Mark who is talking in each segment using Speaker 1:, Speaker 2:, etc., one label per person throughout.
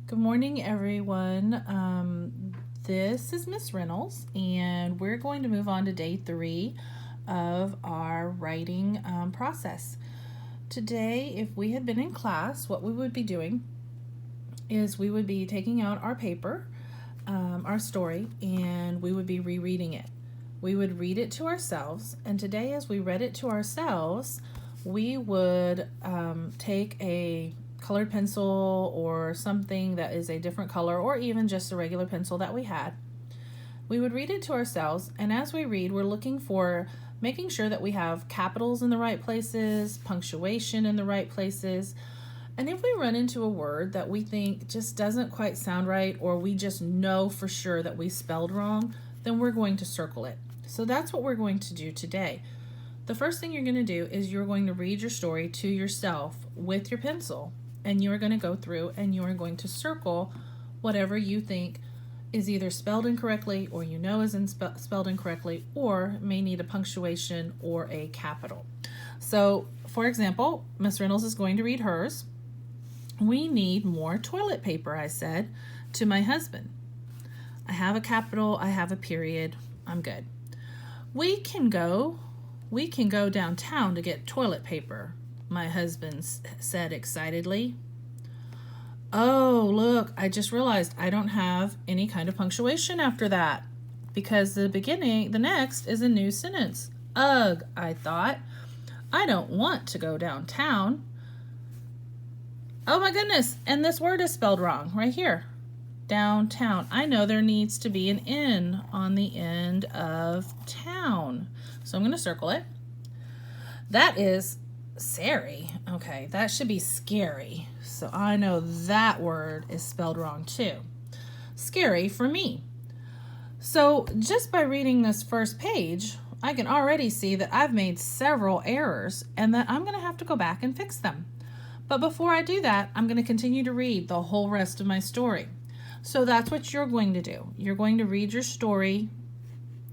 Speaker 1: Good morning, everyone. This is Miss Reynolds, and we're going to move on to day 3 of our writing process. Today, if we had been in class, what we would be doing is we would be taking out our paper, our story, and we would be rereading it. We would read it to ourselves, and today, as we read it to ourselves, we would take a colored pencil or something that is a different color, or even just a regular pencil that we had. We would read it to ourselves, and as we read, we're looking for making sure that we have capitals in the right places, punctuation in the right places. And if we run into a word that we think just doesn't quite sound right, or we just know for sure that we spelled wrong, then we're going to circle it. So that's what we're going to do today. The first thing you're going to do is you're going to read your story to yourself with your pencil. And you're going to go through and you are going to circle whatever you think is either spelled incorrectly, or you know is spelled incorrectly, or may need a punctuation or a capital. So, for example, Miss Reynolds is going to read hers. We need more toilet paper, I said to my husband. I have a capital, I have a period, I'm good. We can go downtown to get toilet paper, my husband said excitedly. Oh, look, I just realized I don't have any kind of punctuation after that, because the next is a new sentence. Ugh, I thought. I don't want to go downtown. Oh my goodness, and this word is spelled wrong right here. Downtown. I know there needs to be an N on the end of town. So I'm going to circle it. That is Sari. Okay, that should be scary. So I know that word is spelled wrong too. Scary for me. So just by reading this first page, I can already see that I've made several errors and that I'm going to have to go back and fix them. But before I do that, I'm going to continue to read the whole rest of my story. So that's what you're going to do. You're going to read your story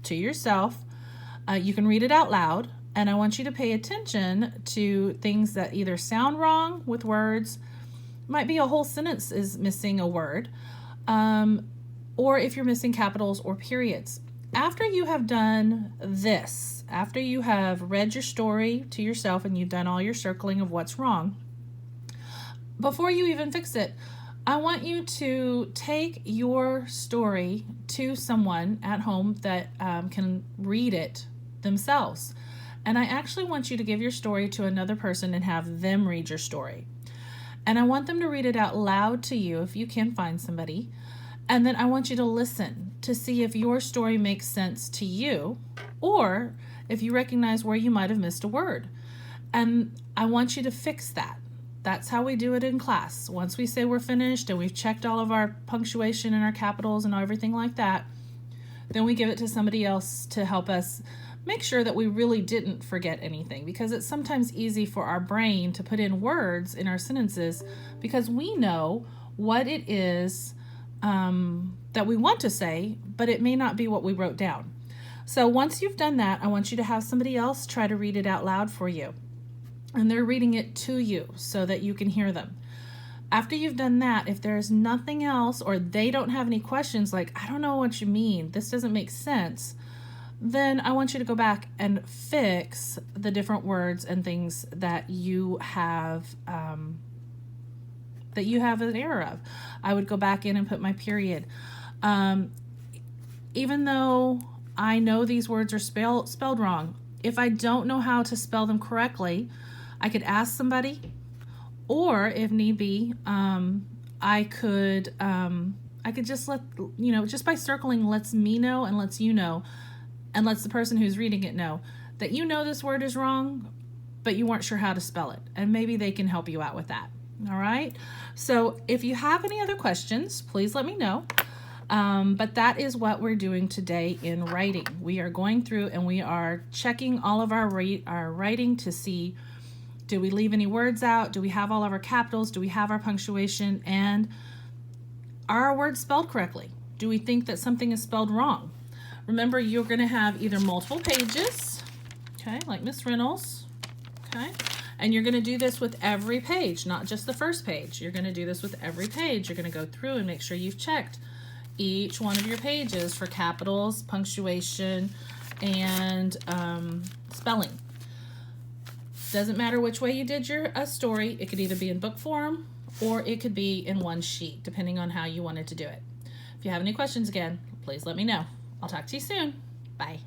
Speaker 1: to yourself. You can read it out loud. And I want you to pay attention to things that either sound wrong with words, might be a whole sentence is missing a word, or if you're missing capitals or periods. After you have done this, after you have read your story to yourself and you've done all your circling of what's wrong, before you even fix it, I want you to take your story to someone at home that can read it themselves. And I actually want you to give your story to another person and have them read your story. And I want them to read it out loud to you if you can find somebody. And then I want you to listen to see if your story makes sense to you, or if you recognize where you might have missed a word. And I want you to fix that. That's how we do it in class. Once we say we're finished and we've checked all of our punctuation and our capitals and everything like that, then we give it to somebody else to help us make sure that we really didn't forget anything, because it's sometimes easy for our brain to put in words in our sentences because we know what it is that we want to say, but it may not be what we wrote down. So once you've done that, I want you to have somebody else try to read it out loud for you. And they're reading it to you so that you can hear them. After you've done that, if there's nothing else, or they don't have any questions like, I don't know what you mean, this doesn't make sense, then I want you to go back and fix the different words and things that you have an error of. I would go back in and put my period. Even though I know these words are spelled wrong, if I don't know how to spell them correctly, I could ask somebody, or if need be, I could just just by circling lets me know and lets you know, and lets the person who's reading it know that you know this word is wrong, but you weren't sure how to spell it. And maybe they can help you out with that. All right? So if you have any other questions, please let me know. But that is what we're doing today in writing. We are going through and we are checking all of our writing to see, do we leave any words out? Do we have all of our capitals? Do we have our punctuation? And are our words spelled correctly? Do we think that something is spelled wrong? Remember, you're going to have either multiple pages, okay, like Miss Reynolds, okay, And you're going to do this with every page, not just the first page. You're going to do this with every page. You're going to go through and make sure you've checked each one of your pages for capitals, punctuation, and spelling. Doesn't matter which way you did your story. It could either be in book form or it could be in one sheet, depending on how you wanted to do it. If you have any questions, again, please let me know. I'll talk to you soon. Bye.